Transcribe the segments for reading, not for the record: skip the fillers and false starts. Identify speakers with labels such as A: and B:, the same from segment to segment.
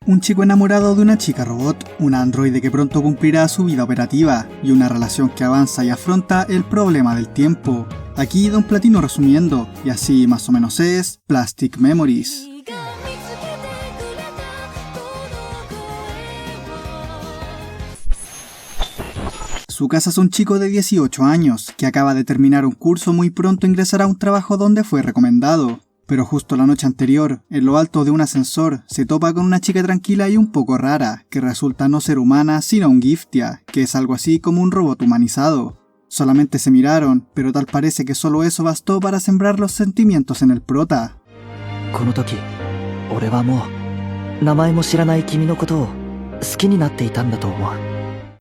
A: Un chico enamorado de una chica robot, una androide que pronto cumplirá su vida operativa, y una relación que avanza y afronta el problema del tiempo. Aquí Don Platino resumiendo, y así más o menos es Plastic Memories. Tsukasa es un chico de 18 años, que acaba de terminar un curso. Muy pronto ingresará a un trabajo donde fue recomendado. Pero justo la noche anterior, en lo alto de un ascensor, se topa con una chica tranquila y un poco rara, que resulta no ser humana sino un Giftia, que es algo así como un robot humanizado. Solamente se miraron, pero tal parece que solo eso bastó para sembrar los sentimientos en el prota.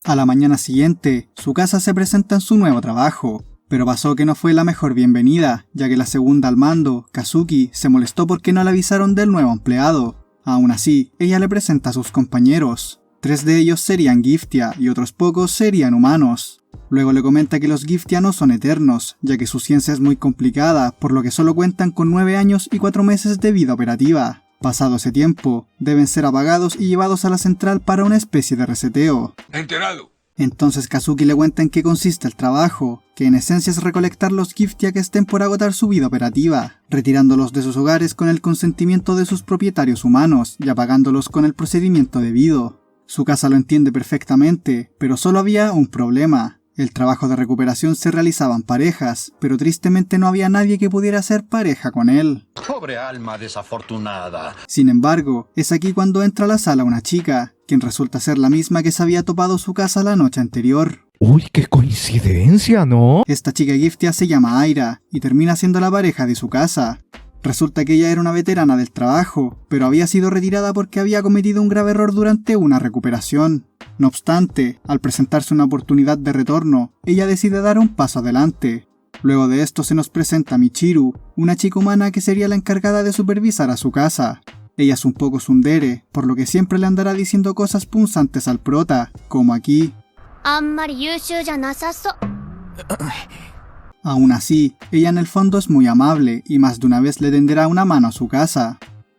A: A la mañana siguiente, Tsukasa se presenta en su nuevo trabajo. Pero pasó que no fue la mejor bienvenida, ya que la segunda al mando, Kazuki, se molestó porque no le avisaron del nuevo empleado. Aún así, ella le presenta a sus compañeros. 3 de ellos serían Giftia y otros pocos serían humanos. Luego le comenta que los Giftia no son eternos, ya que su ciencia es muy complicada, por lo que solo cuentan con 9 años y 4 meses de vida operativa. Pasado ese tiempo, deben ser apagados y llevados a la central para una especie de reseteo.
B: ¡Enterado!
A: Entonces Kazuki le cuenta en qué consiste el trabajo, que en esencia es recolectar los Giftia que estén por agotar su vida operativa, retirándolos de sus hogares con el consentimiento de sus propietarios humanos y apagándolos con el procedimiento debido. Tsukasa lo entiende perfectamente, pero solo había un problema. El trabajo de recuperación se realizaba en parejas, pero tristemente no había nadie que pudiera ser pareja con él.
B: ¡Pobre alma desafortunada!
A: Sin embargo, es aquí cuando entra a la sala una chica, quien resulta ser la misma que se había topado Tsukasa la noche anterior.
C: ¡Uy, qué coincidencia!, ¿no?
A: Esta chica Giftia se llama Aira, y termina siendo la pareja de Tsukasa. Resulta que ella era una veterana del trabajo, pero había sido retirada porque había cometido un grave error durante una recuperación. No obstante, al presentarse una oportunidad de retorno, ella decide dar un paso adelante. Luego de esto se nos presenta Michiru, una chica humana que sería la encargada de supervisar a Tsukasa. Ella es un poco tsundere, por lo que siempre le andará diciendo cosas punzantes al prota, como aquí. Aún así, ella en el fondo es muy amable y más de una vez le tenderá una mano a Tsukasa.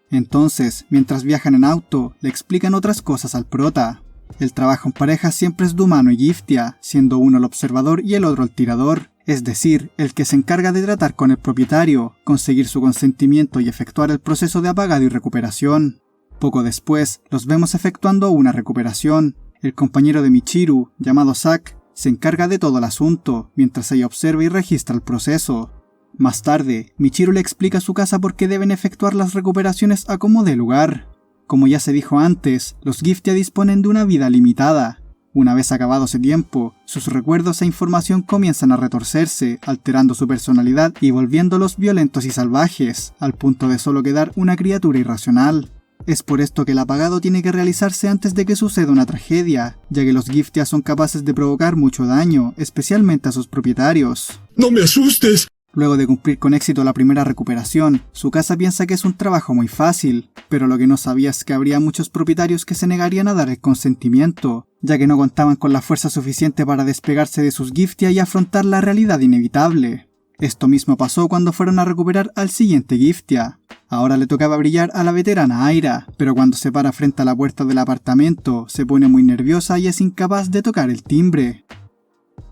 A: Entonces, mientras viajan en auto, le explican otras cosas al prota. El trabajo en pareja siempre es de humano y Giftia, siendo uno el observador y el otro el tirador, es decir, el que se encarga de tratar con el propietario, conseguir su consentimiento y efectuar el proceso de apagado y recuperación. Poco después, los vemos efectuando una recuperación. El compañero de Michiru, llamado Zack, se encarga de todo el asunto, mientras ella observa y registra el proceso. Más tarde, Michiru le explica a Tsukasa por qué deben efectuar las recuperaciones a como dé lugar. Como ya se dijo antes, los Giftia disponen de una vida limitada. Una vez acabado ese tiempo, sus recuerdos e información comienzan a retorcerse, alterando su personalidad y volviéndolos violentos y salvajes, al punto de solo quedar una criatura irracional. Es por esto que el apagado tiene que realizarse antes de que suceda una tragedia, ya que los Giftia son capaces de provocar mucho daño, especialmente a sus propietarios.
D: ¡No me asustes!
A: Luego de cumplir con éxito la primera recuperación, Tsukasa piensa que es un trabajo muy fácil, pero lo que no sabía es que habría muchos propietarios que se negarían a dar el consentimiento, ya que no contaban con la fuerza suficiente para despegarse de sus Giftia y afrontar la realidad inevitable. Esto mismo pasó cuando fueron a recuperar al siguiente Giftia. Ahora le tocaba brillar a la veterana Aira, pero cuando se para frente a la puerta del apartamento, se pone muy nerviosa y es incapaz de tocar el timbre.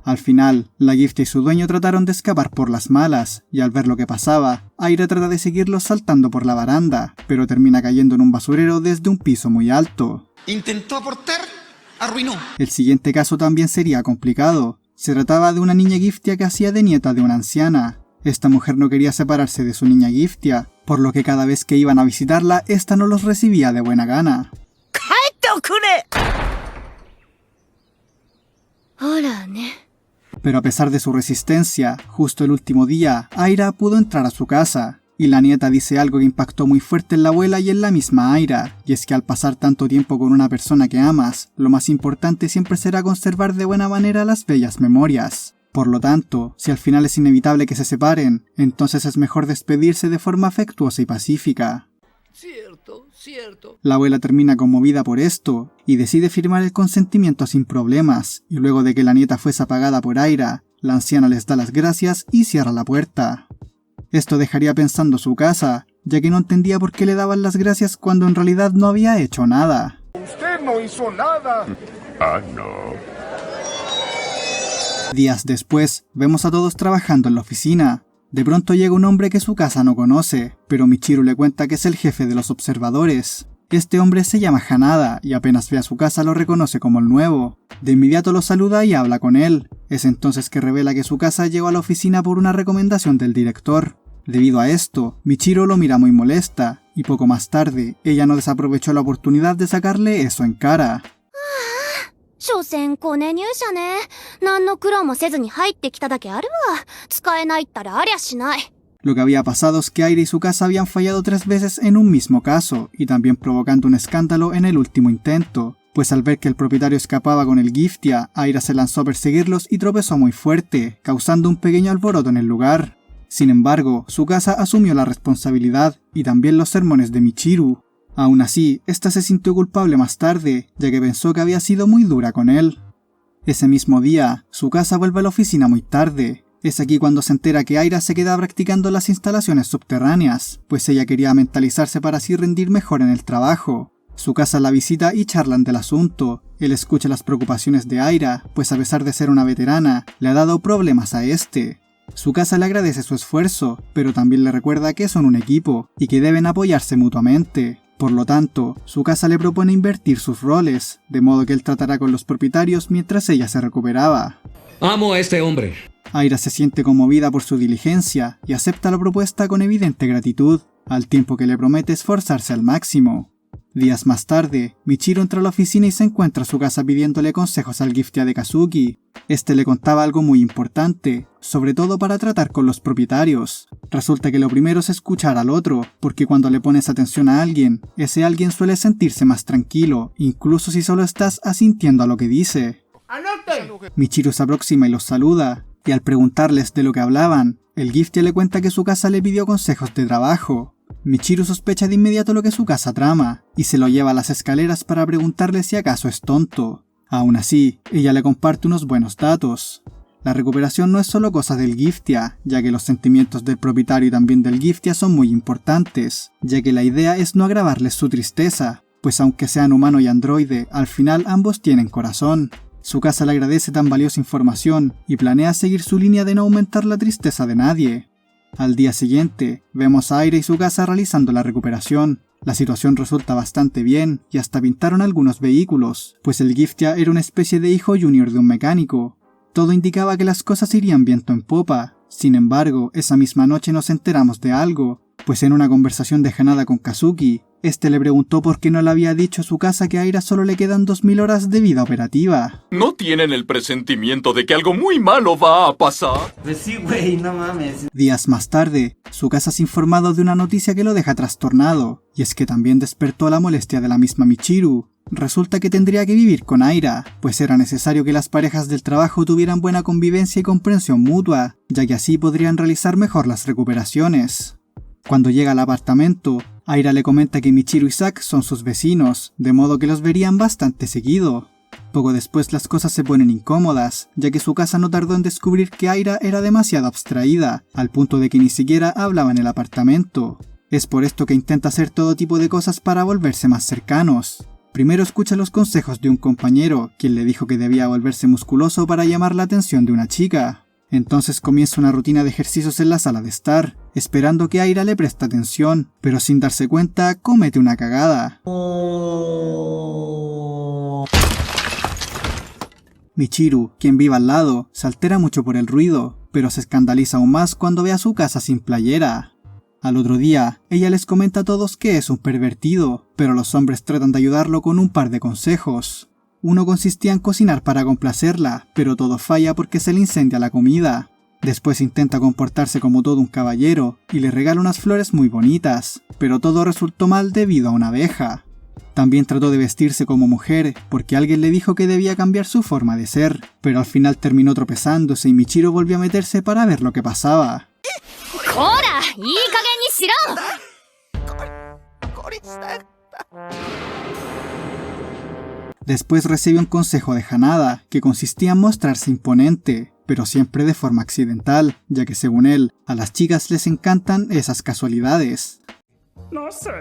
A: Al final, la Giftia y su dueño trataron de escapar por las malas, y al ver lo que pasaba, Aira trata de seguirlos saltando por la baranda, pero termina cayendo en un basurero desde un piso muy alto.
B: Intentó aportar, arruinó.
A: El siguiente caso también sería complicado. Se trataba de una niña Giftia que hacía de nieta de una anciana. Esta mujer no quería separarse de su niña Giftia, por lo que cada vez que iban a visitarla, esta no los recibía de buena gana. Pero a pesar de su resistencia, justo el último día, Aira pudo entrar a su casa, y la nieta dice algo que impactó muy fuerte en la abuela y en la misma Aira, y es que al pasar tanto tiempo con una persona que amas, lo más importante siempre será conservar de buena manera las bellas memorias. Por lo tanto, si al final es inevitable que se separen, entonces es mejor despedirse de forma afectuosa y pacífica. Cierto. La abuela termina conmovida por esto y decide firmar el consentimiento sin problemas, y luego de que la nieta fuese apagada por Aira, la anciana les da las gracias y cierra la puerta. Esto dejaría pensando Tsukasa, ya que no entendía por qué le daban las gracias cuando en realidad no había hecho nada.
D: ¡Usted no hizo nada!
E: Ah, no.
A: Días después, vemos a todos trabajando en la oficina. De pronto llega un hombre que Tsukasa no conoce, pero Michiru le cuenta que es el jefe de los observadores. Este hombre se llama Hanada y apenas ve a Tsukasa lo reconoce como el nuevo. De inmediato lo saluda y habla con él. Es entonces que revela que Tsukasa llegó a la oficina por una recomendación del director. Debido a esto, Michiru lo mira muy molesta, y poco más tarde, ella no desaprovechó la oportunidad de sacarle eso en cara.
F: 所詮コネ入社ね。何の苦労もせずに入ってきただけあるわ。使えないったらありゃしない。
A: Lo que había pasado es que Aira y Tsukasa habían fallado 3 veces en un mismo caso, y también provocando un escándalo en el último intento, pues al ver que el propietario escapaba con el Giftia, Aira se lanzó a perseguirlos y tropezó muy fuerte, causando un pequeño alboroto en el lugar. Sin embargo, Tsukasa asumió la responsabilidad, y también los sermones de Michiru. Aún así, esta se sintió culpable más tarde, ya que pensó que había sido muy dura con él. Ese mismo día, Tsukasa vuelve a la oficina muy tarde. Es aquí cuando se entera que Aira se queda practicando en las instalaciones subterráneas, pues ella quería mentalizarse para así rendir mejor en el trabajo. Tsukasa la visita y charlan del asunto. Él escucha las preocupaciones de Aira, pues a pesar de ser una veterana, le ha dado problemas a este. Tsukasa le agradece su esfuerzo, pero también le recuerda que son un equipo y que deben apoyarse mutuamente. Por lo tanto, Tsukasa le propone invertir sus roles, de modo que él tratará con los propietarios mientras ella se recuperaba.
G: Amo a este hombre.
A: Aira se siente conmovida por su diligencia y acepta la propuesta con evidente gratitud, al tiempo que le promete esforzarse al máximo. Días más tarde, Michiru entra a la oficina y se encuentra a Tsukasa pidiéndole consejos al Giftia de Kazuki. Este le contaba algo muy importante, sobre todo para tratar con los propietarios. Resulta que lo primero es escuchar al otro, porque cuando le pones atención a alguien, ese alguien suele sentirse más tranquilo, incluso si solo estás asintiendo a lo que dice. Michiru se aproxima y los saluda, y al preguntarles de lo que hablaban, el Giftia le cuenta que Tsukasa le pidió consejos de trabajo. Michiru sospecha de inmediato lo que Tsukasa trama, y se lo lleva a las escaleras para preguntarle si acaso es tonto. Aún así, ella le comparte unos buenos datos. La recuperación no es solo cosa del Giftia, ya que los sentimientos del propietario y también del Giftia son muy importantes, ya que la idea es no agravarles su tristeza, pues aunque sean humano y androide, al final ambos tienen corazón. Tsukasa le agradece tan valiosa información y planea seguir su línea de no aumentar la tristeza de nadie. Al día siguiente, vemos a Aira y Tsukasa realizando la recuperación. La situación resulta bastante bien y hasta pintaron algunos vehículos, pues el Giftia era una especie de hijo junior de un mecánico. Todo indicaba que las cosas irían viento en popa. Sin embargo, esa misma noche nos enteramos de algo, pues en una conversación de Hanada con Kazuki, este le preguntó por qué no le había dicho a Tsukasa que a Aira solo le quedan 2000 horas de vida operativa.
E: ¿No tienen el presentimiento de que algo muy malo va a pasar?
H: Pues sí, güey, no mames.
A: Días más tarde, Tsukasa es informado de una noticia que lo deja trastornado, y es que también despertó la molestia de la misma Michiru. Resulta que tendría que vivir con Aira, pues era necesario que las parejas del trabajo tuvieran buena convivencia y comprensión mutua, ya que así podrían realizar mejor las recuperaciones. Cuando llega al apartamento, Aira le comenta que Michiru y Zack son sus vecinos, de modo que los verían bastante seguido. Poco después las cosas se ponen incómodas, ya que Tsukasa no tardó en descubrir que Aira era demasiado abstraída, al punto de que ni siquiera hablaba en el apartamento. Es por esto que intenta hacer todo tipo de cosas para volverse más cercanos. Primero escucha los consejos de un compañero, quien le dijo que debía volverse musculoso para llamar la atención de una chica. Entonces comienza una rutina de ejercicios en la sala de estar, esperando que Aira le preste atención, pero sin darse cuenta comete una cagada. Michiru, quien vive al lado, se altera mucho por el ruido, pero se escandaliza aún más cuando ve a Tsukasa sin playera. Al otro día, ella les comenta a todos que es un pervertido, pero los hombres tratan de ayudarlo con un par de consejos. Uno consistía en cocinar para complacerla, pero todo falla porque se le incendia la comida. Después intenta comportarse como todo un caballero y le regala unas flores muy bonitas, pero todo resultó mal debido a una abeja. También trató de vestirse como mujer porque alguien le dijo que debía cambiar su forma de ser, pero al final terminó tropezándose y Michiru volvió a meterse para ver lo que pasaba.
F: ¡Hora! ¡Y kagen ni shiro!
A: Después recibe un consejo de Hanada, que consistía en mostrarse imponente, pero siempre de forma accidental, ya que según él, a las chicas les encantan esas casualidades.
D: No sé.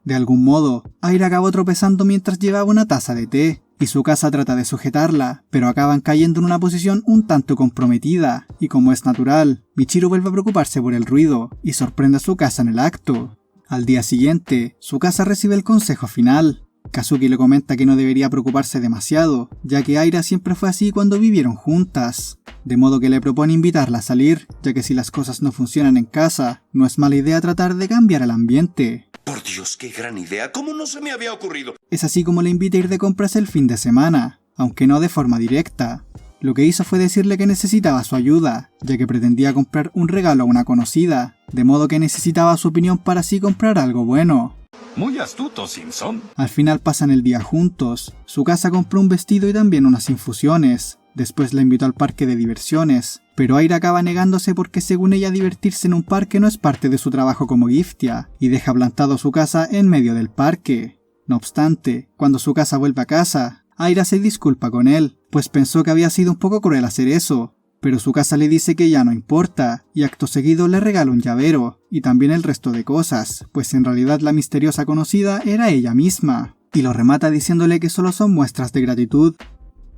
A: De algún modo, Aira acabó tropezando mientras llevaba una taza de té, y su casa trata de sujetarla, pero acaban cayendo en una posición un tanto comprometida, y como es natural, Michiru vuelve a preocuparse por el ruido, y sorprende a su casa en el acto. Al día siguiente, su casa recibe el consejo final. Kazuki le comenta que no debería preocuparse demasiado, ya que Aira siempre fue así cuando vivieron juntas. De modo que le propone invitarla a salir, ya que si las cosas no funcionan en casa, no es mala idea tratar de cambiar el ambiente.
G: Por Dios, qué gran idea. ¿Cómo no se me había ocurrido?
A: Es así como le invita a ir de compras el fin de semana, aunque no de forma directa. Lo que hizo fue decirle que necesitaba su ayuda, ya que pretendía comprar un regalo a una conocida, de modo que necesitaba su opinión para así comprar algo bueno.
B: Muy astuto, Simpson.
A: Al final pasan el día juntos. Su casa compró un vestido y también unas infusiones. Después la invitó al parque de diversiones, pero Aira acaba negándose porque según ella divertirse en un parque no es parte de su trabajo como Giftia, y deja plantado su casa en medio del parque. No obstante, cuando su casa vuelve a casa, Aira se disculpa con él, pues pensó que había sido un poco cruel hacer eso, pero su casa le dice que ya no importa, y acto seguido le regala un llavero, y también el resto de cosas, pues en realidad la misteriosa conocida era ella misma, y lo remata diciéndole que solo son muestras de gratitud.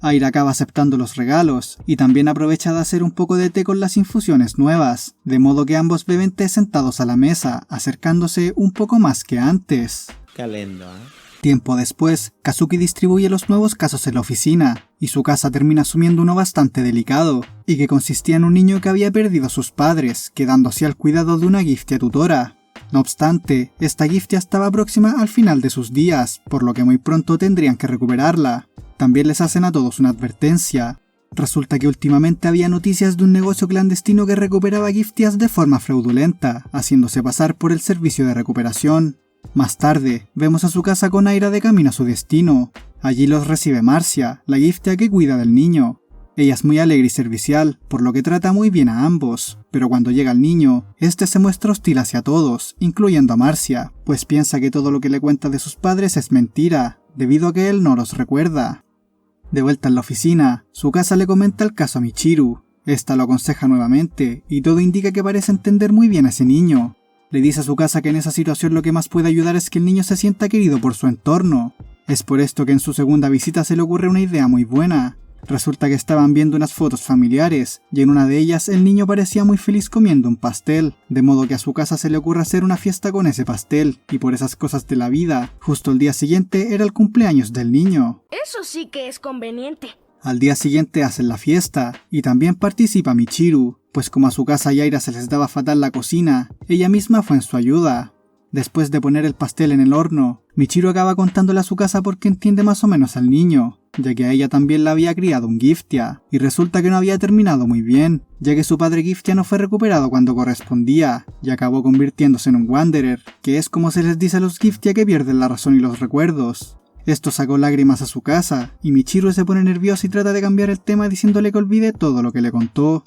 A: Aira acaba aceptando los regalos, y también aprovecha de hacer un poco de té con las infusiones nuevas, de modo que ambos beben té sentados a la mesa, acercándose un poco más que antes.
H: Qué lindo, ¿eh?
A: Tiempo después, Kazuki distribuye los nuevos casos en la oficina, y su casa termina asumiendo uno bastante delicado, y que consistía en un niño que había perdido a sus padres, quedando así al cuidado de una Giftia tutora. No obstante, esta Giftia estaba próxima al final de sus días, por lo que muy pronto tendrían que recuperarla. También les hacen a todos una advertencia. Resulta que últimamente había noticias de un negocio clandestino que recuperaba Giftias de forma fraudulenta, haciéndose pasar por el servicio de recuperación. Más tarde, vemos a su casa con Aira de camino a su destino. Allí los recibe Marcia, la Giftia que cuida del niño. Ella es muy alegre y servicial, por lo que trata muy bien a ambos, pero cuando llega el niño, este se muestra hostil hacia todos, incluyendo a Marcia, pues piensa que todo lo que le cuenta de sus padres es mentira, debido a que él no los recuerda. De vuelta en la oficina, su casa le comenta el caso a Michiru. Esta lo aconseja nuevamente, y todo indica que parece entender muy bien a ese niño. Le dice a su casa que en esa situación lo que más puede ayudar es que el niño se sienta querido por su entorno. Es por esto que en su segunda visita se le ocurre una idea muy buena. Resulta que estaban viendo unas fotos familiares, y en una de ellas el niño parecía muy feliz comiendo un pastel, de modo que a su casa se le ocurre hacer una fiesta con ese pastel, y por esas cosas de la vida, justo el día siguiente era el cumpleaños del niño.
I: Eso sí que es conveniente.
A: Al día siguiente hacen la fiesta, y también participa Michiru, pues como a su casa y Aira se les daba fatal la cocina, ella misma fue en su ayuda. Después de poner el pastel en el horno, Michiru acaba contándole a su casa porque entiende más o menos al niño, ya que a ella también la había criado un Giftia, y resulta que no había terminado muy bien, ya que su padre Giftia no fue recuperado cuando correspondía, y acabó convirtiéndose en un Wanderer, que es como se les dice a los Giftia que pierden la razón y los recuerdos. Esto sacó lágrimas a su casa, y Michiru se pone nerviosa y trata de cambiar el tema diciéndole que olvide todo lo que le contó.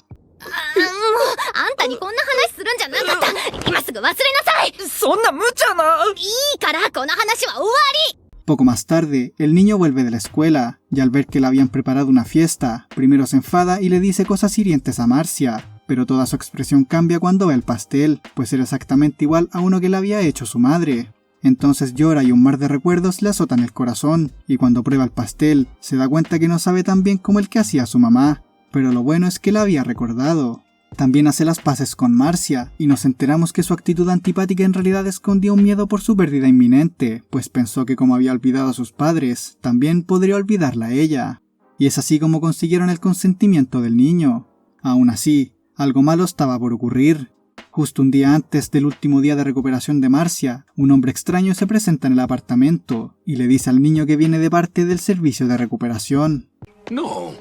A: Poco más tarde, el niño vuelve de la escuela, y al ver que le habían preparado una fiesta, primero se enfada y le dice cosas hirientes a Marcia, pero toda su expresión cambia cuando ve el pastel, pues era exactamente igual a uno que le había hecho su madre. Entonces llora y un mar de recuerdos le azotan el corazón, y cuando prueba el pastel, se da cuenta que no sabe tan bien como el que hacía su mamá, pero lo bueno es que la había recordado. También hace las paces con Marcia, y nos enteramos que su actitud antipática en realidad escondía un miedo por su pérdida inminente, pues pensó que como había olvidado a sus padres, también podría olvidarla a ella. Y es así como consiguieron el consentimiento del niño. Aún así, algo malo estaba por ocurrir. Justo un día antes del último día de recuperación de Marcia, un hombre extraño se presenta en el apartamento, y le dice al niño que viene de parte del servicio de recuperación.
J: No,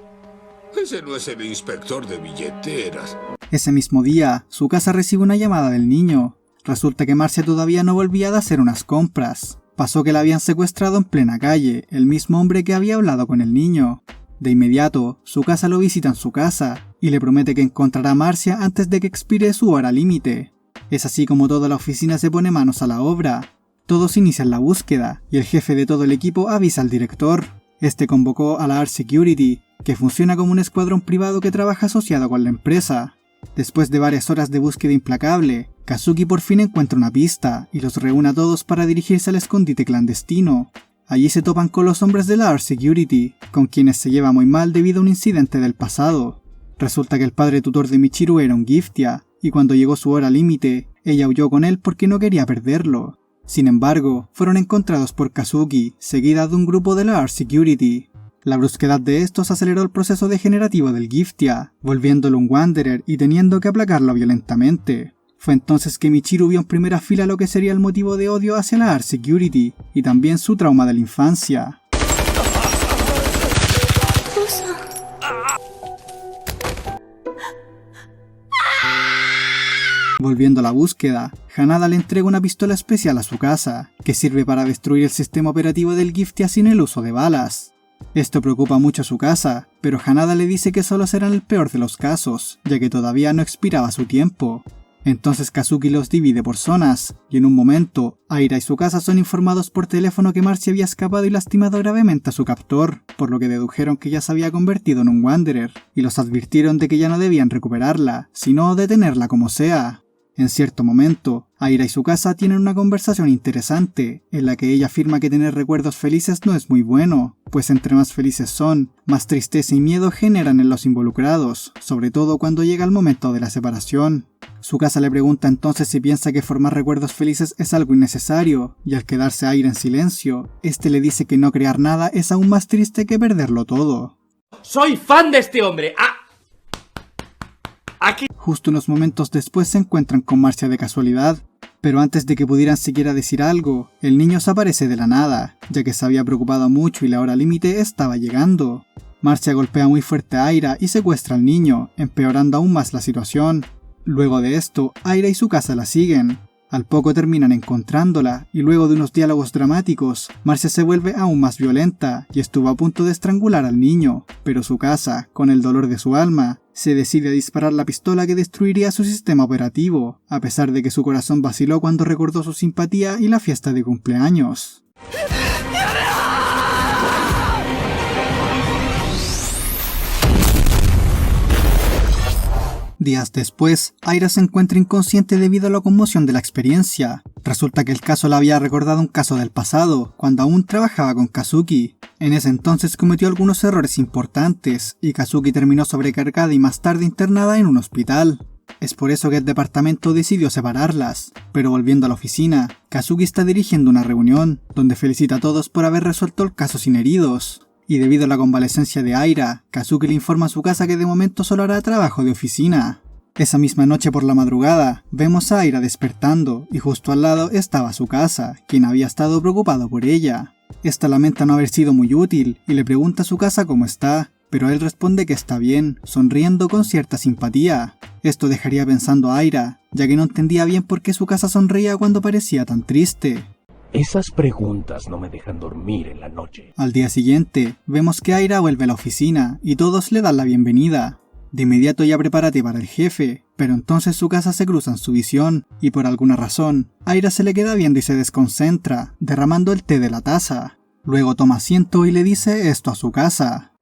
J: ese no es el inspector de billeteras.
A: Ese mismo día, su casa recibe una llamada del niño. Resulta que Marcia todavía no volvía de hacer unas compras. Pasó que la habían secuestrado en plena calle, el mismo hombre que había hablado con el niño. De inmediato, su casa lo visita en su casa, y le promete que encontrará a Marcia antes de que expire su hora límite. Es así como toda la oficina se pone manos a la obra. Todos inician la búsqueda, y el jefe de todo el equipo avisa al director. Este convocó a la Art Security, que funciona como un escuadrón privado que trabaja asociado con la empresa. Después de varias horas de búsqueda implacable, Kazuki por fin encuentra una pista y los reúne a todos para dirigirse al escondite clandestino. Allí se topan con los hombres de la Art Security, con quienes se lleva muy mal debido a un incidente del pasado. Resulta que el padre tutor de Michiru era un Giftia, y cuando llegó su hora límite, ella huyó con él porque no quería perderlo. Sin embargo, fueron encontrados por Kazuki, seguida de un grupo de la Art Security. La brusquedad de estos aceleró el proceso degenerativo del Giftia, volviéndolo un Wanderer y teniendo que aplacarlo violentamente. Fue entonces que Michiru vio en primera fila lo que sería el motivo de odio hacia la Art Security, y también su trauma de la infancia. Volviendo a la búsqueda, Hanada le entrega una pistola especial a su casa, que sirve para destruir el sistema operativo del Giftia sin el uso de balas. Esto preocupa mucho a su casa, pero Hanada le dice que solo será en el peor de los casos, ya que todavía no expiraba su tiempo. Entonces Kazuki los divide por zonas, y en un momento, Aira y su casa son informados por teléfono que Marcia había escapado y lastimado gravemente a su captor, por lo que dedujeron que ya se había convertido en un Wanderer, y los advirtieron de que ya no debían recuperarla, sino detenerla como sea. En cierto momento, Aira y su casa tienen una conversación interesante, en la que ella afirma que tener recuerdos felices no es muy bueno, pues entre más felices son, más tristeza y miedo generan en los involucrados, sobre todo cuando llega el momento de la separación. Su casa le pregunta entonces si piensa que formar recuerdos felices es algo innecesario, y al quedarse Aira en silencio, este le dice que no crear nada es aún más triste que perderlo todo.
H: Soy fan de este hombre. Aquí.
A: Justo unos momentos después se encuentran con Marcia de casualidad, pero antes de que pudieran siquiera decir algo, el niño se aparece de la nada, ya que se había preocupado mucho y la hora límite estaba llegando. Marcia golpea muy fuerte a Aira y secuestra al niño, empeorando aún más la situación. Luego de esto, Aira y su casa la siguen. Al poco terminan encontrándola, y luego de unos diálogos dramáticos, Marcia se vuelve aún más violenta y estuvo a punto de estrangular al niño, pero su casa, con el dolor de su alma, se decide a disparar la pistola que destruiría su sistema operativo, a pesar de que su corazón vaciló cuando recordó su simpatía y la fiesta de cumpleaños. Días después, Aira se encuentra inconsciente debido a la conmoción de la experiencia. Resulta que el caso le había recordado un caso del pasado, cuando aún trabajaba con Kazuki. En ese entonces cometió algunos errores importantes, y Kazuki terminó sobrecargada y más tarde internada en un hospital. Es por eso que el departamento decidió separarlas. Pero volviendo a la oficina, Kazuki está dirigiendo una reunión, donde felicita a todos por haber resuelto el caso sin heridos. Y debido a la convalecencia de Aira, Kazuki le informa a su casa que de momento solo hará trabajo de oficina. Esa misma noche por la madrugada, vemos a Aira despertando, y justo al lado estaba su casa, quien había estado preocupado por ella. Esta lamenta no haber sido muy útil, y le pregunta a su casa cómo está, pero él responde que está bien, sonriendo con cierta simpatía. Esto dejaría pensando a Aira, ya que no entendía bien por qué su casa sonreía cuando parecía tan triste.
K: Esas preguntas no me dejan dormir en la noche.
A: Al día siguiente, vemos que Aira vuelve a la oficina y todos le dan la bienvenida. De inmediato ya prepárate para el jefe, pero entonces su casa se cruza en su visión y por alguna razón, Aira se le queda viendo y se desconcentra, derramando el té de la taza. Luego toma asiento y le dice esto a su casa.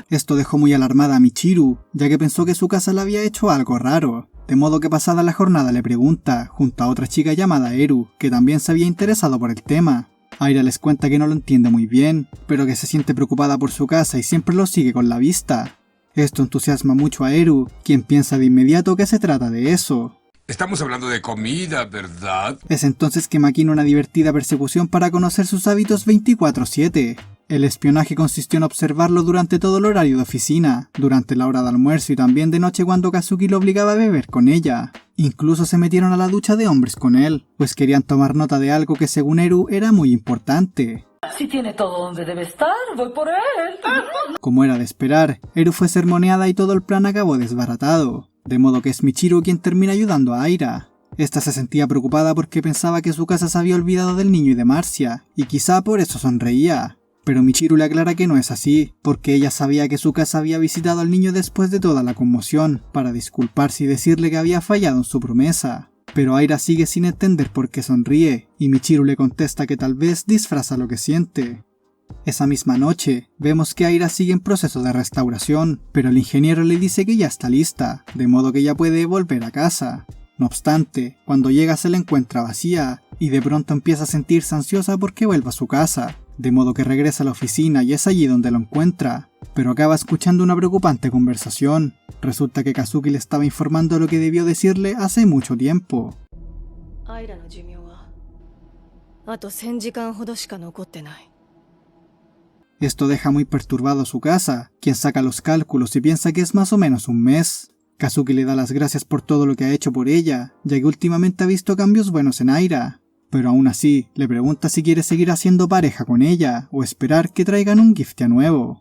A: Esto dejó muy alarmada a Michiru, ya que pensó que su casa le había hecho algo raro. De modo que pasada la jornada le pregunta, junto a otra chica llamada Eru, que también se había interesado por el tema. Aira les cuenta que no lo entiende muy bien, pero que se siente preocupada por su casa y siempre lo sigue con la vista. Esto entusiasma mucho a Eru, quien piensa de inmediato que se trata de eso.
J: Estamos hablando de comida, ¿verdad?
A: Es entonces que maquina una divertida persecución para conocer sus hábitos 24/7. El espionaje consistió en observarlo durante todo el horario de oficina, durante la hora de almuerzo y también de noche cuando Kazuki lo obligaba a beber con ella. Incluso se metieron a la ducha de hombres con él, pues querían tomar nota de algo que según Eru era muy importante.
L: Si tiene todo donde debe estar, voy por él.
A: Como era de esperar, Eru fue sermoneada y todo el plan acabó desbaratado, de modo que es Michiru quien termina ayudando a Aira. Esta se sentía preocupada porque pensaba que su casa se había olvidado del niño y de Marcia, y quizá por eso sonreía. Pero Michiru le aclara que no es así, porque ella sabía que su casa había visitado al niño después de toda la conmoción, para disculparse y decirle que había fallado en su promesa. Pero Aira sigue sin entender por qué sonríe, y Michiru le contesta que tal vez disfraza lo que siente. Esa misma noche, vemos que Aira sigue en proceso de restauración, pero el ingeniero le dice que ya está lista, de modo que ya puede volver a casa. No obstante, cuando llega se la encuentra vacía, y de pronto empieza a sentirse ansiosa porque vuelva a su casa, de modo que regresa a la oficina y es allí donde lo encuentra, pero acaba escuchando una preocupante conversación. Resulta que Kazuki le estaba informando lo que debió decirle hace mucho tiempo. Esto deja muy perturbado a su casa, quien saca los cálculos y piensa que es más o menos un mes. Kazuki le da las gracias por todo lo que ha hecho por ella, ya que últimamente ha visto cambios buenos en Aira, pero aún así le pregunta si quiere seguir haciendo pareja con ella o esperar que traigan un gift nuevo.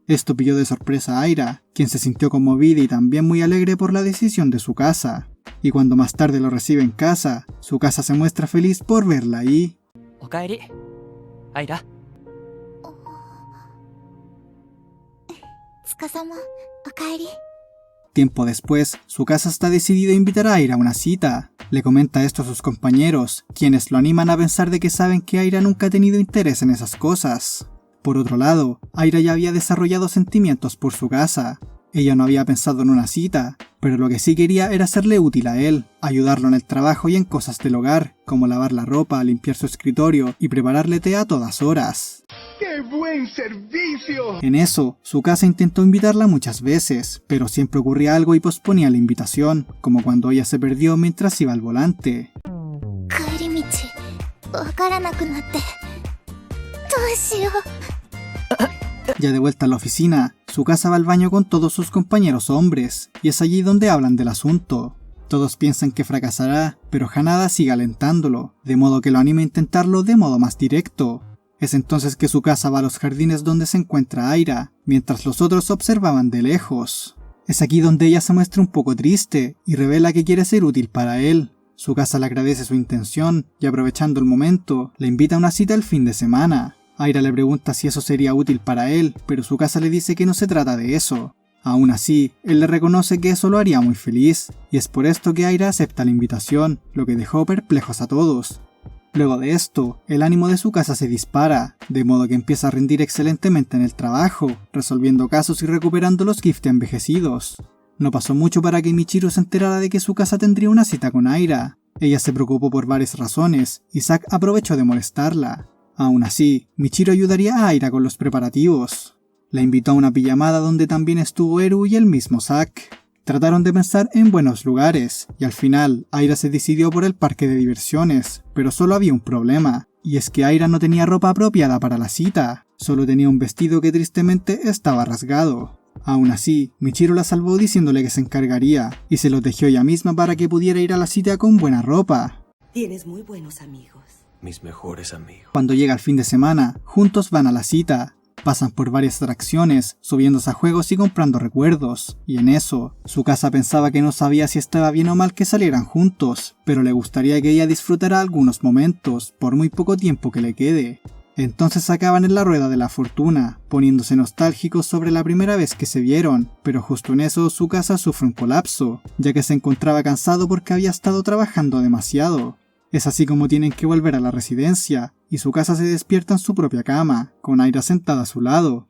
A: Esto pilló de sorpresa a Aira, quien se sintió conmovida y también muy alegre por la decisión de su casa. Y cuando más tarde lo recibe en casa, su casa se muestra feliz por verla ahí. Tiempo después, su casa está decidida a invitar a Aira a una cita. Le comenta esto a sus compañeros, quienes lo animan a pensar de que saben que Aira nunca ha tenido interés en esas cosas. Por otro lado, Aira ya había desarrollado sentimientos por su casa. Ella no había pensado en una cita, pero lo que sí quería era serle útil a él, ayudarlo en el trabajo y en cosas del hogar, como lavar la ropa, limpiar su escritorio y prepararle té a todas horas.
D: ¡Qué buen servicio!
A: En eso, su casa intentó invitarla muchas veces, pero siempre ocurría algo y posponía la invitación, como cuando ella se perdió mientras iba al volante. Ya de vuelta a la oficina, su casa va al baño con todos sus compañeros hombres, y es allí donde hablan del asunto. Todos piensan que fracasará, pero Hanada sigue alentándolo, de modo que lo anima a intentarlo de modo más directo. Es entonces que su casa va a los jardines donde se encuentra Aira, mientras los otros observaban de lejos. Es aquí donde ella se muestra un poco triste y revela que quiere ser útil para él. Su casa le agradece su intención y, aprovechando el momento, le invita a una cita el fin de semana. Aira le pregunta si eso sería útil para él, pero su casa le dice que no se trata de eso. Aún así, él le reconoce que eso lo haría muy feliz, y es por esto que Aira acepta la invitación, lo que dejó perplejos a todos. Luego de esto, el ánimo de su casa se dispara, de modo que empieza a rendir excelentemente en el trabajo, resolviendo casos y recuperando los gift envejecidos. No pasó mucho para que Michiru se enterara de que su casa tendría una cita con Aira. Ella se preocupó por varias razones, y Zack aprovechó de molestarla. Aún así, Michiru ayudaría a Aira con los preparativos. La invitó a una pijamada donde también estuvo Eru y el mismo Zack. Trataron de pensar en buenos lugares, y al final, Aira se decidió por el parque de diversiones, pero solo había un problema, y es que Aira no tenía ropa apropiada para la cita, solo tenía un vestido que tristemente estaba rasgado. Aún así, Michiru la salvó diciéndole que se encargaría, y se lo tejió ella misma para que pudiera ir a la cita con buena ropa.
M: Tienes muy buenos amigos.
K: Mis mejores amigos.
A: Cuando llega el fin de semana, juntos van a la cita. Pasan por varias atracciones, subiéndose a juegos y comprando recuerdos, y en eso, su casa pensaba que no sabía si estaba bien o mal que salieran juntos, pero le gustaría que ella disfrutara algunos momentos, por muy poco tiempo que le quede. Entonces acaban en la rueda de la fortuna, poniéndose nostálgicos sobre la primera vez que se vieron, pero justo en eso su casa sufre un colapso, ya que se encontraba cansado porque había estado trabajando demasiado. Es así como tienen que volver a la residencia, y su casa se despierta en su propia cama, con Aira sentada a su lado.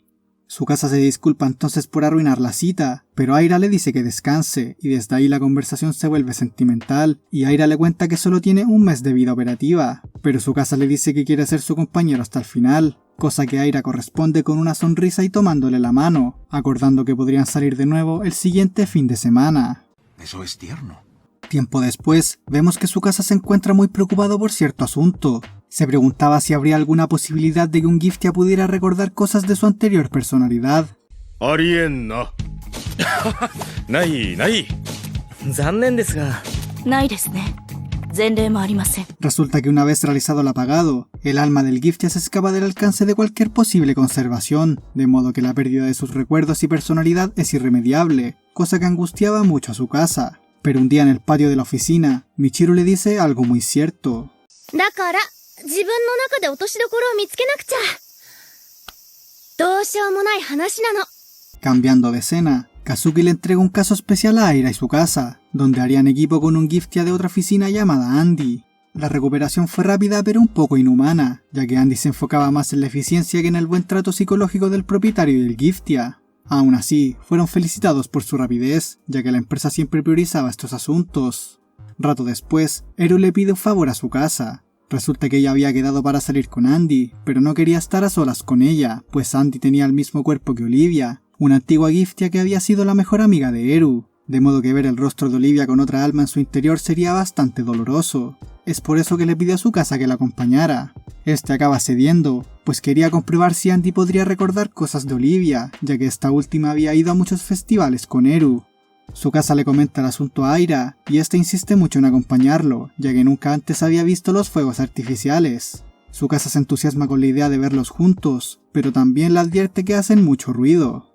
A: Su casa se disculpa entonces por arruinar la cita, pero Aira le dice que descanse, y desde ahí la conversación se vuelve sentimental, y Aira le cuenta que solo tiene un mes de vida operativa, pero su casa le dice que quiere ser su compañero hasta el final, cosa que Aira corresponde con una sonrisa y tomándole la mano, acordando que podrían salir de nuevo el siguiente fin de semana.
G: Eso es tierno.
A: Tiempo después, vemos que su casa se encuentra muy preocupado por cierto asunto. Se preguntaba si habría alguna posibilidad de que un Giftia pudiera recordar cosas de su anterior personalidad. Resulta que una vez realizado el apagado, el alma del Giftia se escapa del alcance de cualquier posible conservación, de modo que la pérdida de sus recuerdos y personalidad es irremediable, cosa que angustiaba mucho a su casa. Pero un día en el patio de la oficina, Michiru le dice algo muy cierto. Cambiando de escena, Kazuki le entrega un caso especial a Aira y su casa, donde harían equipo con un Giftia de otra oficina llamada Andy. La recuperación fue rápida pero un poco inhumana, ya que Andy se enfocaba más en la eficiencia que en el buen trato psicológico del propietario y del Giftia. Aún así, fueron felicitados por su rapidez, ya que la empresa siempre priorizaba estos asuntos. Rato después, Eru le pide un favor a su casa. Resulta que ella había quedado para salir con Andy, pero no quería estar a solas con ella, pues Andy tenía el mismo cuerpo que Olivia, una antigua Giftia que había sido la mejor amiga de Eru, de modo que ver el rostro de Olivia con otra alma en su interior sería bastante doloroso. Es por eso que le pidió a su casa que la acompañara. Este acaba cediendo, pues quería comprobar si Andy podría recordar cosas de Olivia, ya que esta última había ido a muchos festivales con Eru. Su casa le comenta el asunto a Aira, y esta insiste mucho en acompañarlo, ya que nunca antes había visto los fuegos artificiales. Su casa se entusiasma con la idea de verlos juntos, pero también le advierte que hacen mucho ruido.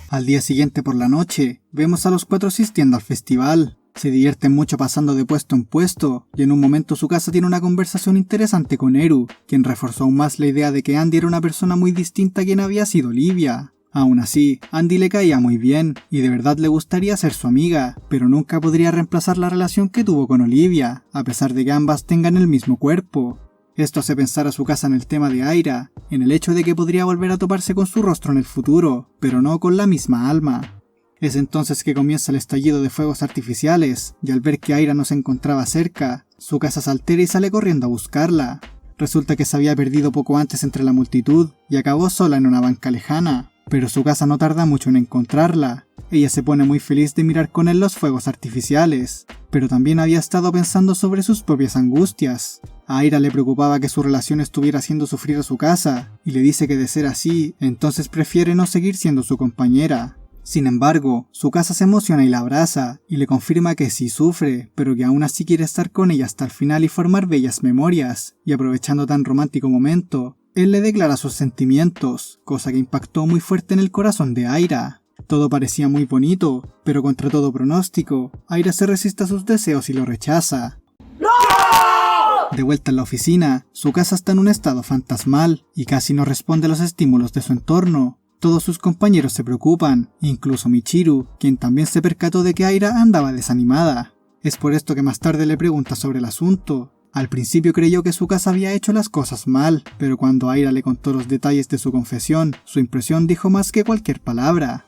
A: Al día siguiente por la noche, vemos a los 4 asistiendo al festival. Se divierten mucho pasando de puesto en puesto, y en un momento su casa tiene una conversación interesante con Eru, quien reforzó aún más la idea de que Andy era una persona muy distinta a quien había sido Olivia. Aún así, Andy le caía muy bien, y de verdad le gustaría ser su amiga, pero nunca podría reemplazar la relación que tuvo con Olivia, a pesar de que ambas tengan el mismo cuerpo. Esto hace pensar a su casa en el tema de Aira, en el hecho de que podría volver a toparse con su rostro en el futuro, pero no con la misma alma. Es entonces que comienza el estallido de fuegos artificiales, y al ver que Aira no se encontraba cerca, su casa se altera y sale corriendo a buscarla. Resulta que se había perdido poco antes entre la multitud, y acabó sola en una banca lejana, pero su casa no tarda mucho en encontrarla. Ella se pone muy feliz de mirar con él los fuegos artificiales, pero también había estado pensando sobre sus propias angustias. A Aira le preocupaba que su relación estuviera haciendo sufrir a su casa, y le dice que de ser así, entonces prefiere no seguir siendo su compañera. Sin embargo, su casa se emociona y la abraza, y le confirma que sí sufre, pero que aún así quiere estar con ella hasta el final y formar bellas memorias, y aprovechando tan romántico momento, él le declara sus sentimientos, cosa que impactó muy fuerte en el corazón de Aira. Todo parecía muy bonito, pero contra todo pronóstico, Aira se resiste a sus deseos y lo rechaza. ¡No! De vuelta en la oficina, su casa está en un estado fantasmal, y casi no responde a los estímulos de su entorno. Todos sus compañeros se preocupan, incluso Michiru, quien también se percató de que Aira andaba desanimada. Es por esto que más tarde le pregunta sobre el asunto. Al principio creyó que su casa había hecho las cosas mal, pero cuando Aira le contó los detalles de su confesión, su impresión dijo más que cualquier palabra.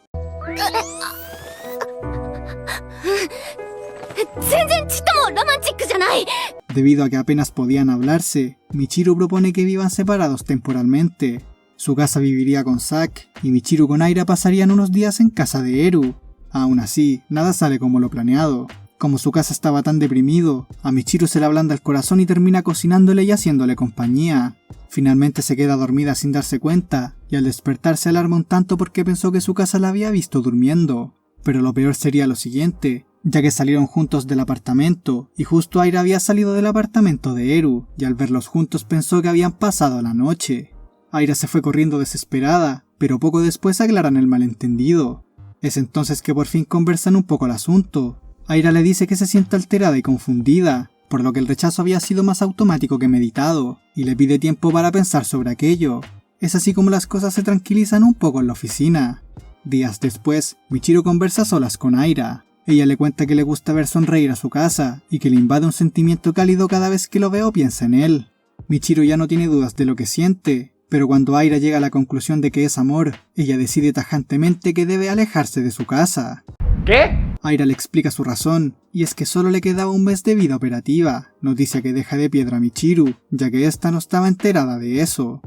A: Debido a que apenas podían hablarse, Michiru propone que vivan separados temporalmente. Su casa viviría con Zack, y Michiru con Aira pasarían unos días en casa de Eru. Aún así, nada sale como lo planeado. Como su casa estaba tan deprimido, a Michiru se le ablanda el corazón y termina cocinándole y haciéndole compañía. Finalmente se queda dormida sin darse cuenta, y al despertar se alarma un tanto porque pensó que su casa la había visto durmiendo. Pero lo peor sería lo siguiente, ya que salieron juntos del apartamento, y justo Aira había salido del apartamento de Eru, y al verlos juntos pensó que habían pasado la noche. Aira se fue corriendo desesperada, pero poco después aclaran el malentendido. Es entonces que por fin conversan un poco el asunto. Aira le dice que se siente alterada y confundida, por lo que el rechazo había sido más automático que meditado, y le pide tiempo para pensar sobre aquello. Es así como las cosas se tranquilizan un poco en la oficina. Días después, Michiru conversa a solas con Aira. Ella le cuenta que le gusta ver sonreír a su casa, y que le invade un sentimiento cálido cada vez que lo ve o piensa en él. Michiru ya no tiene dudas de lo que siente, pero cuando Aira llega a la conclusión de que es amor, ella decide tajantemente que debe alejarse de su casa.
H: ¿Qué?
A: Aira le explica su razón, y es que solo le quedaba un mes de vida operativa, noticia que deja de piedra a Michiru, ya que ésta no estaba enterada de eso.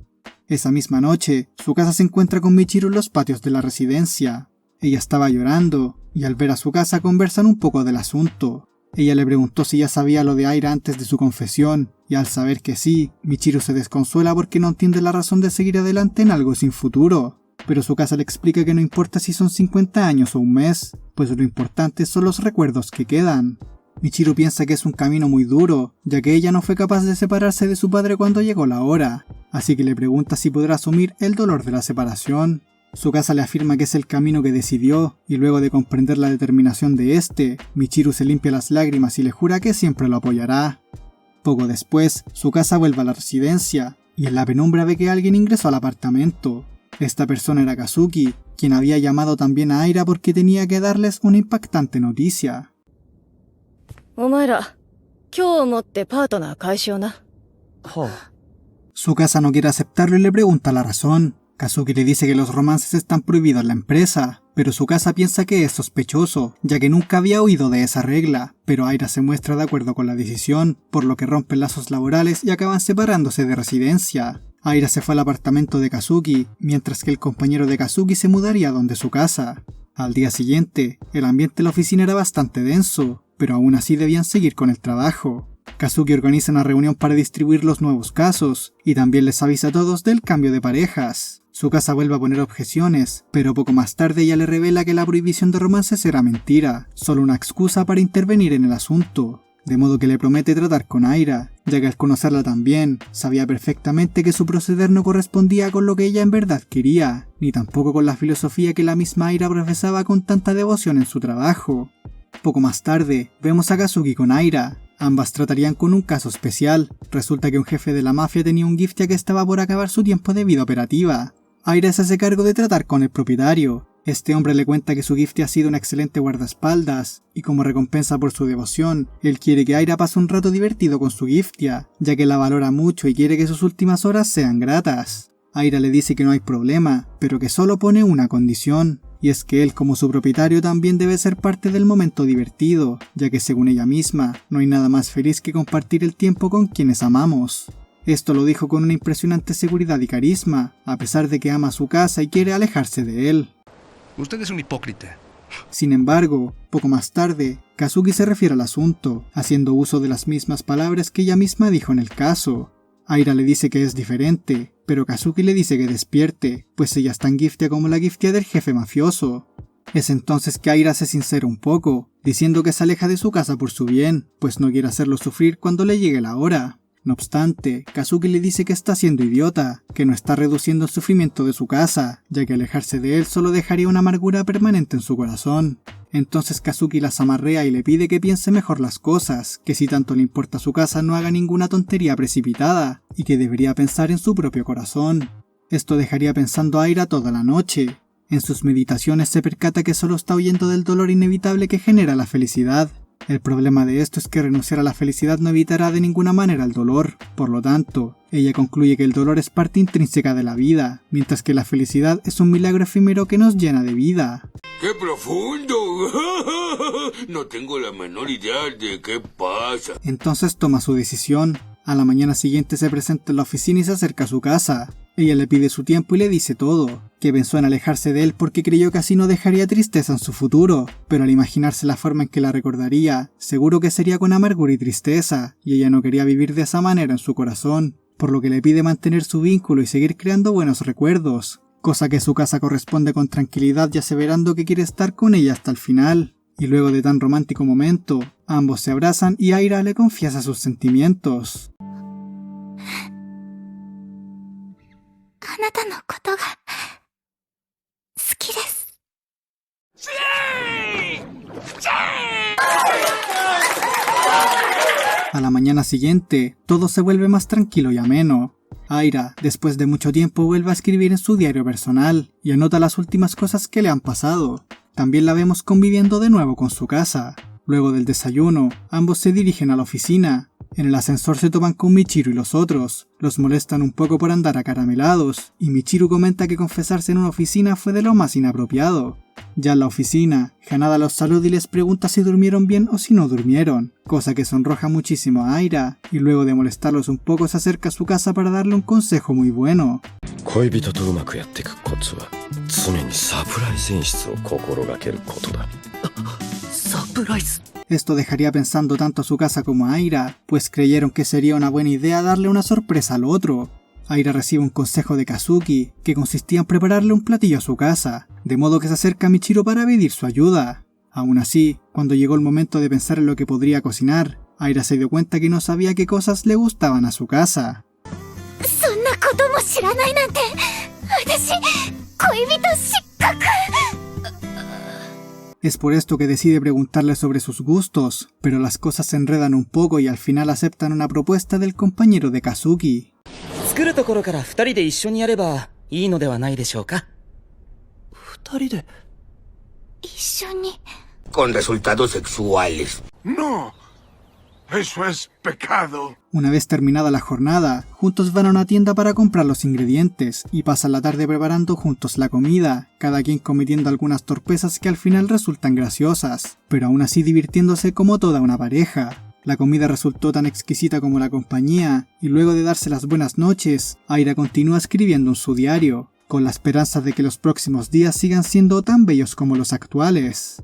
A: Esa misma noche, su casa se encuentra con Michiru en los patios de la residencia. Ella estaba llorando, y al ver a su casa conversan un poco del asunto. Ella le preguntó si ya sabía lo de Aira antes de su confesión, y al saber que sí, Michiru se desconsuela porque no entiende la razón de seguir adelante en algo sin futuro. Pero su casa le explica que no importa si son 50 años o un mes, pues lo importante son los recuerdos que quedan. Michiru piensa que es un camino muy duro, ya que ella no fue capaz de separarse de su padre cuando llegó la hora, así que le pregunta si podrá asumir el dolor de la separación. Su casa le afirma que es el camino que decidió, y luego de comprender la determinación de este, Michiru se limpia las lágrimas y le jura que siempre lo apoyará. Poco después, Tsukasa vuelve a la residencia, y en la penumbra ve que alguien ingresó al apartamento. Esta persona era Kazuki, quien había llamado también a Aira porque tenía que darles una impactante noticia. Tsukasa no quiere aceptarlo y le pregunta la razón. Kazuki le dice que los romances están prohibidos en la empresa, pero Tsukasa piensa que es sospechoso, ya que nunca había oído de esa regla, pero Aira se muestra de acuerdo con la decisión, por lo que rompen lazos laborales y acaban separándose de residencia. Aira se fue al apartamento de Kazuki, mientras que el compañero de Kazuki se mudaría donde su casa. Al día siguiente, el ambiente de la oficina era bastante denso, pero aún así debían seguir con el trabajo. Kazuki organiza una reunión para distribuir los nuevos casos, y también les avisa a todos del cambio de parejas. Tsukasa vuelve a poner objeciones, pero poco más tarde ella le revela que la prohibición de romances era mentira, solo una excusa para intervenir en el asunto. De modo que le promete tratar con Aira, ya que al conocerla también, sabía perfectamente que su proceder no correspondía con lo que ella en verdad quería, ni tampoco con la filosofía que la misma Aira profesaba con tanta devoción en su trabajo. Poco más tarde, vemos a Kazuki con Aira. Ambas tratarían con un caso especial. Resulta que un jefe de la mafia tenía un Giftia que estaba por acabar su tiempo de vida operativa. Aira se hace cargo de tratar con el propietario. Este hombre le cuenta que su Giftia ha sido un excelente guardaespaldas, y como recompensa por su devoción, él quiere que Aira pase un rato divertido con su Giftia, ya que la valora mucho y quiere que sus últimas horas sean gratas. Aira le dice que no hay problema, pero que solo pone una condición, y es que él como su propietario también debe ser parte del momento divertido, ya que según ella misma, no hay nada más feliz que compartir el tiempo con quienes amamos. Esto lo dijo con una impresionante seguridad y carisma, a pesar de que ama su casa y quiere alejarse de él.
N: Usted es un hipócrita.
A: Sin embargo, poco más tarde, Kazuki se refiere al asunto, haciendo uso de las mismas palabras que ella misma dijo en el caso. Aira le dice que es diferente, pero Kazuki le dice que despierte, pues ella es tan Giftia como la Giftia del jefe mafioso. Es entonces que Aira se sincera un poco, diciendo que se aleja de su casa por su bien, pues no quiere hacerlo sufrir cuando le llegue la hora. No obstante, Kazuki le dice que está siendo idiota, que no está reduciendo el sufrimiento de su casa, ya que alejarse de él solo dejaría una amargura permanente en su corazón. Entonces Kazuki las amarrea y le pide que piense mejor las cosas, que si tanto le importa su casa no haga ninguna tontería precipitada, y que debería pensar en su propio corazón. Esto dejaría pensando a Aira toda la noche. En sus meditaciones se percata que solo está huyendo del dolor inevitable que genera la felicidad. El problema de esto es que renunciar a la felicidad no evitará de ninguna manera el dolor. Por lo tanto, ella concluye que el dolor es parte intrínseca de la vida, mientras que la felicidad es un milagro efímero que nos llena de vida.
J: ¡Qué profundo! No tengo la menor idea de qué pasa.
A: Entonces toma su decisión. A la mañana siguiente se presenta en la oficina y se acerca a su casa. Ella le pide su tiempo y le dice todo, que pensó en alejarse de él porque creyó que así no dejaría tristeza en su futuro, pero al imaginarse la forma en que la recordaría, seguro que sería con amargura y tristeza, y ella no quería vivir de esa manera en su corazón, por lo que le pide mantener su vínculo y seguir creando buenos recuerdos, cosa que su casa corresponde con tranquilidad y aseverando que quiere estar con ella hasta el final. Y luego de tan romántico momento, ambos se abrazan y Aira le confiesa sus sentimientos. A la mañana siguiente, todo se vuelve más tranquilo y ameno. Aira, después de mucho tiempo, vuelve a escribir en su diario personal y anota las últimas cosas que le han pasado. También la vemos conviviendo de nuevo con su casa. Luego del desayuno, ambos se dirigen a la oficina. En el ascensor se topan con Michiru y los otros. Los molestan un poco por andar acaramelados, y Michiru comenta que confesarse en una oficina fue de lo más inapropiado. Ya en la oficina, Hanada los saluda y les pregunta si durmieron bien o si no durmieron, cosa que sonroja muchísimo a Aira, y luego de molestarlos un poco se acerca a su casa para darle un consejo muy bueno. Esto dejaría pensando tanto a su casa como a Aira, pues creyeron que sería una buena idea darle una sorpresa al otro. Aira recibe un consejo de Kazuki, que consistía en prepararle un platillo a su casa, de modo que se acerca a Michiru para pedir su ayuda. Aún así, cuando llegó el momento de pensar en lo que podría cocinar, Aira se dio cuenta que no sabía qué cosas le gustaban a su casa. Es por esto que decide preguntarle sobre sus gustos, pero las cosas se enredan un poco y al final aceptan una propuesta del compañero de Kazuki.
J: Con resultados sexuales.
D: No, eso es pecado.
A: Una vez terminada la jornada, juntos van a una tienda para comprar los ingredientes y pasan la tarde preparando juntos la comida, cada quien cometiendo algunas torpezas que al final resultan graciosas, pero aún así divirtiéndose como toda una pareja. La comida resultó tan exquisita como la compañía, y luego de darse las buenas noches, Aira continúa escribiendo en su diario, con la esperanza de que los próximos días sigan siendo tan bellos como los actuales.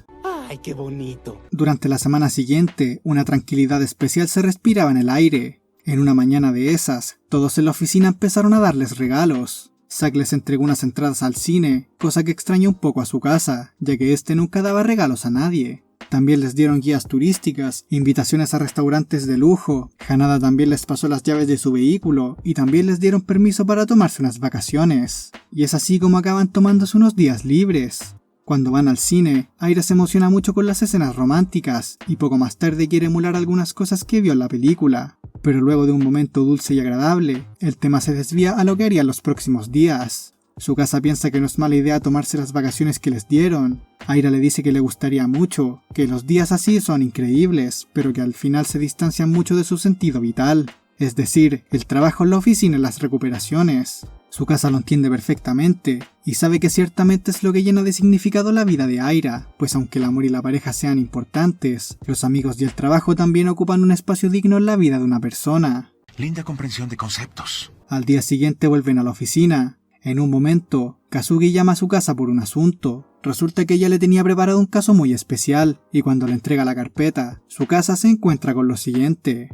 O: ¡Ay, qué bonito!
A: Durante la semana siguiente, una tranquilidad especial se respiraba en el aire. En una mañana de esas, todos en la oficina empezaron a darles regalos. Zack les entregó unas entradas al cine, cosa que extrañó un poco a su casa, ya que este nunca daba regalos a nadie. También les dieron guías turísticas, invitaciones a restaurantes de lujo, Hanada también les pasó las llaves de su vehículo y también les dieron permiso para tomarse unas vacaciones. Y es así como acaban tomándose unos días libres. Cuando van al cine, Aira se emociona mucho con las escenas románticas y poco más tarde quiere emular algunas cosas que vio en la película. Pero luego de un momento dulce y agradable, el tema se desvía a lo que harían los próximos días. Su casa piensa que no es mala idea tomarse las vacaciones que les dieron. Aira le dice que le gustaría mucho, que los días así son increíbles, pero que al final se distancian mucho de su sentido vital. Es decir, el trabajo en la oficina y las recuperaciones. Su casa lo entiende perfectamente, y sabe que ciertamente es lo que llena de significado la vida de Aira, pues aunque el amor y la pareja sean importantes, los amigos y el trabajo también ocupan un espacio digno en la vida de una persona.
B: Linda comprensión de conceptos.
A: Al día siguiente vuelven a la oficina. En un momento, Kazuki llama a su casa por un asunto. Resulta que ella le tenía preparado un caso muy especial, y cuando le entrega la carpeta, su casa se encuentra con lo siguiente.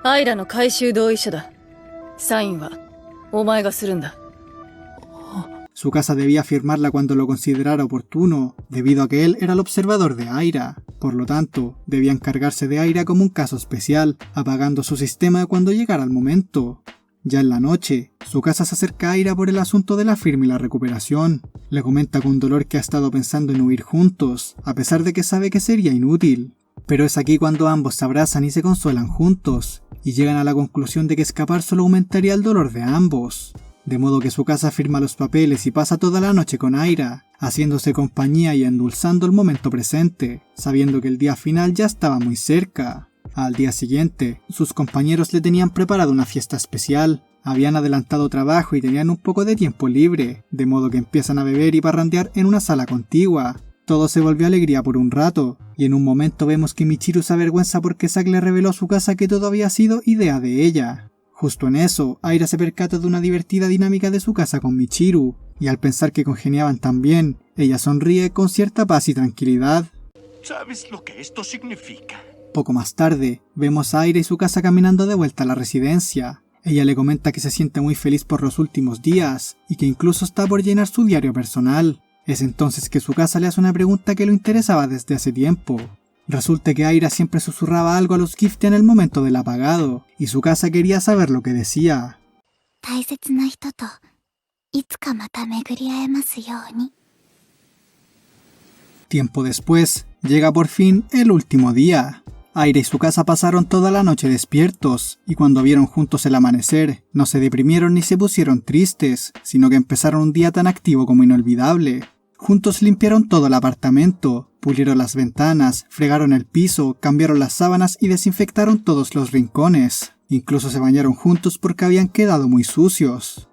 L: Aira no kaishū dōisha da. Sain wa omae ga suru nda.
A: Su casa debía firmarla cuando lo considerara oportuno, debido a que él era el observador de Aira. Por lo tanto, debía encargarse de Aira como un caso especial, apagando su sistema cuando llegara el momento. Ya en la noche, su casa se acerca a Aira por el asunto de la firma y la recuperación. Le comenta con dolor que ha estado pensando en huir juntos, a pesar de que sabe que sería inútil. Pero es aquí cuando ambos se abrazan y se consuelan juntos, y llegan a la conclusión de que escapar solo aumentaría el dolor de ambos. De modo que su casa firma los papeles y pasa toda la noche con Aira, haciéndose compañía y endulzando el momento presente, sabiendo que el día final ya estaba muy cerca. Al día siguiente, sus compañeros le tenían preparado una fiesta especial. Habían adelantado trabajo y tenían un poco de tiempo libre, de modo que empiezan a beber y parrandear en una sala contigua. Todo se volvió alegría por un rato, y en un momento vemos que Michiru se avergüenza porque Zack le reveló a su casa que todo había sido idea de ella. Justo en eso, Aira se percata de una divertida dinámica de su casa con Michiru, y al pensar que congeniaban tan bien, ella sonríe con cierta paz y tranquilidad.
B: ¿Sabes lo que esto significa?
A: Poco más tarde, vemos a Aira y su casa caminando de vuelta a la residencia. Ella le comenta que se siente muy feliz por los últimos días, y que incluso está por llenar su diario personal. Es entonces que su casa le hace una pregunta que lo interesaba desde hace tiempo. Resulta que Aira siempre susurraba algo a los Gifted en el momento del apagado, y su casa quería saber lo que decía. Tiempo después, llega por fin el último día. Aira y su casa pasaron toda la noche despiertos, y cuando vieron juntos el amanecer, no se deprimieron ni se pusieron tristes, sino que empezaron un día tan activo como inolvidable. Juntos limpiaron todo el apartamento, pulieron las ventanas, fregaron el piso, cambiaron las sábanas y desinfectaron todos los rincones. Incluso se bañaron juntos porque habían quedado muy sucios.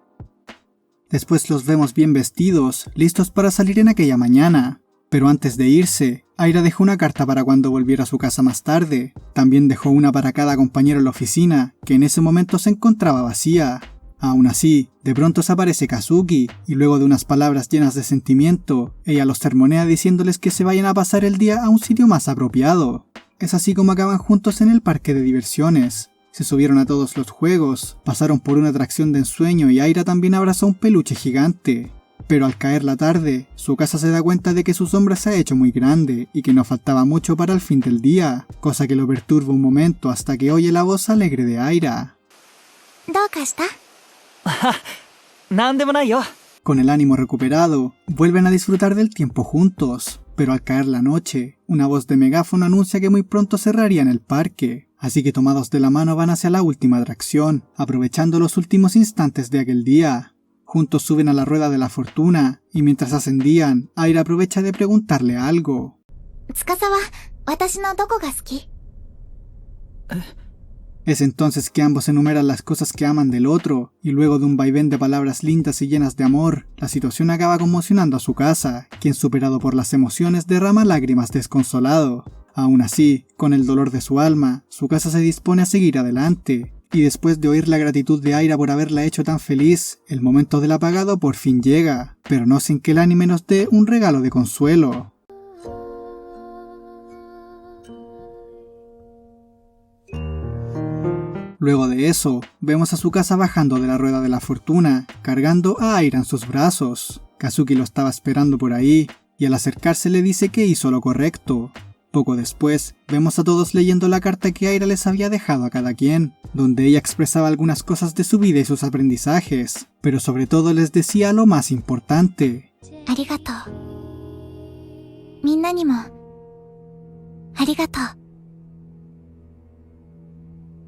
A: Después los vemos bien vestidos, listos para salir en aquella mañana. Pero antes de irse, Aira dejó una carta para cuando volviera a su casa más tarde. También dejó una para cada compañero en la oficina, que en ese momento se encontraba vacía. Aún así, de pronto se aparece Kazuki, y luego de unas palabras llenas de sentimiento, ella los sermonea diciéndoles que se vayan a pasar el día a un sitio más apropiado. Es así como acaban juntos en el parque de diversiones. Se subieron a todos los juegos, pasaron por una atracción de ensueño y Aira también abrazó un peluche gigante. Pero al caer la tarde, su casa se da cuenta de que su sombra se ha hecho muy grande y que no faltaba mucho para el fin del día, cosa que lo perturba un momento hasta que oye la voz alegre de Aira. Con el ánimo recuperado, vuelven a disfrutar del tiempo juntos, pero al caer la noche, una voz de megáfono anuncia que muy pronto cerrarían el parque, así que tomados de la mano van hacia la última atracción, aprovechando los últimos instantes de aquel día. Juntos suben a la rueda de la fortuna, y mientras ascendían, Aira aprovecha de preguntarle algo. Es entonces que ambos enumeran las cosas que aman del otro, y luego de un vaivén de palabras lindas y llenas de amor, la situación acaba conmocionando a Tsukasa, quien superado por las emociones derrama lágrimas desconsolado. Aún así, con el dolor de su alma, Tsukasa se dispone a seguir adelante, y después de oír la gratitud de Aira por haberla hecho tan feliz, el momento del apagado por fin llega, pero no sin que el anime nos dé un regalo de consuelo. Luego de eso, vemos a Tsukasa bajando de la rueda de la fortuna, cargando a Aira en sus brazos. Kazuki lo estaba esperando por ahí, y al acercarse le dice que hizo lo correcto. Poco después, vemos a todos leyendo la carta que Aira les había dejado a cada quien, donde ella expresaba algunas cosas de su vida y sus aprendizajes, pero sobre todo les decía lo más importante.
F: Arigato. Minna ni mo. Arigato.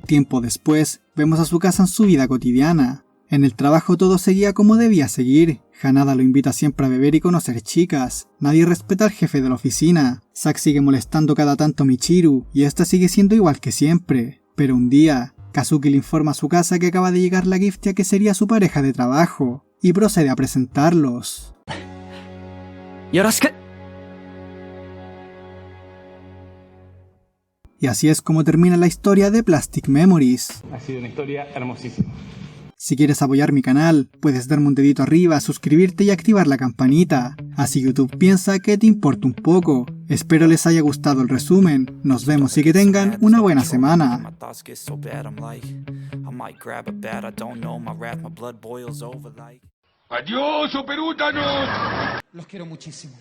A: Tiempo después, vemos a Tsukasa en su vida cotidiana. En el trabajo todo seguía como debía seguir. Hanada lo invita siempre a beber y conocer chicas. Nadie respeta al jefe de la oficina. Zack sigue molestando cada tanto a Michiru, y esta sigue siendo igual que siempre. Pero un día, Kazuki le informa a Tsukasa que acaba de llegar la Giftia que sería su pareja de trabajo, y procede a presentarlos. Y así es como termina la historia de Plastic Memories.
K: Ha sido una historia hermosísima.
A: Si quieres apoyar mi canal, puedes darme un dedito arriba, suscribirte y activar la campanita. Así YouTube piensa que te importa un poco. Espero les haya gustado el resumen. Nos vemos y que tengan una buena semana.
J: ¡Adiós, operútanos!
O: Los quiero muchísimo.